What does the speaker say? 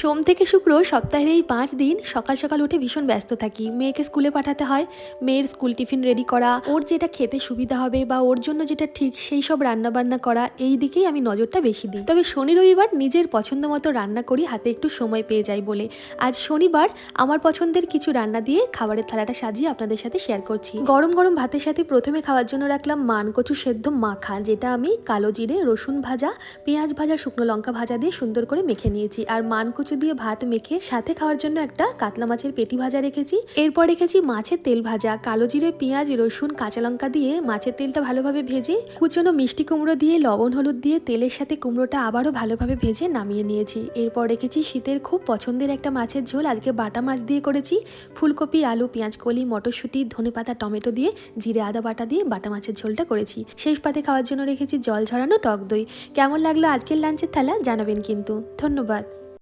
সোম থেকে শুক্র সপ্তাহের এই 5 দিন সকাল সকাল উঠে ভীষণ ব্যস্ত থাকি। মেয়েকে স্কুলে পাঠাতে হয়, মেয়ের স্কুল টিফিন রেডি করা, ওর যেটা খেতে সুবিধা হবে বা ওর জন্য যেটা ঠিক সেই সব রান্নাবান্না করা, এই দিকেই আমি নজরটা বেশি দিই। তবে শনি রবিবার নিজের পছন্দ মতো রান্না করি, হাতে একটু সময় পেয়ে যাই বলে। আজ শনিবার আমার পছন্দের কিছু রান্না দিয়ে খাবারের থালাটা সাজিয়ে আপনাদের সাথে শেয়ার করছি। গরম গরম ভাতের সাথে প্রথমে খাওয়ার জন্য রাখলাম মানকচু সেদ্ধ মাখা, যেটা আমি কালো জিরে, রসুন ভাজা, পেঁয়াজ ভাজা, শুকনো লঙ্কা ভাজা দিয়ে সুন্দর করে মেখে নিয়েছি। আর মানকচু দিয়ে ভাত মেখে সাথে খাওয়ার জন্য একটা কাতলা মাছের পেটি ভাজা রেখেছি। এরপর রেখেছি মাছের তেল ভাজা, কালো জিরে, পেঁয়াজ, রসুন, কাঁচা লঙ্কা দিয়ে মাছের তেলটা ভালোভাবে ভেজে কুচনো মিষ্টি কুমড়ো দিয়ে লবণ হলুদ দিয়ে তেলের সাথে কুমড়োটা আবারও ভালোভাবে ভেজে নামিয়ে নিয়েছি। এরপর রেখেছি শীতের খুব পছন্দের একটা মাছের ঝোল, আজকে বাটা মাছ দিয়ে করেছি। ফুলকপি, আলু, পেঁয়াজ কলি, মটরশুঁটি, ধনেপাতা, টমেটো দিয়ে জিরে আদা বাটা দিয়ে বাটা মাছের ঝোলটা করেছি। শেষ পাতে খাওয়ার জন্য রেখেছি জল ঝরানো টক দই। কেমন লাগলো আজকের লাঞ্চের থালা জানাবেন কিন্তু। ধন্যবাদ।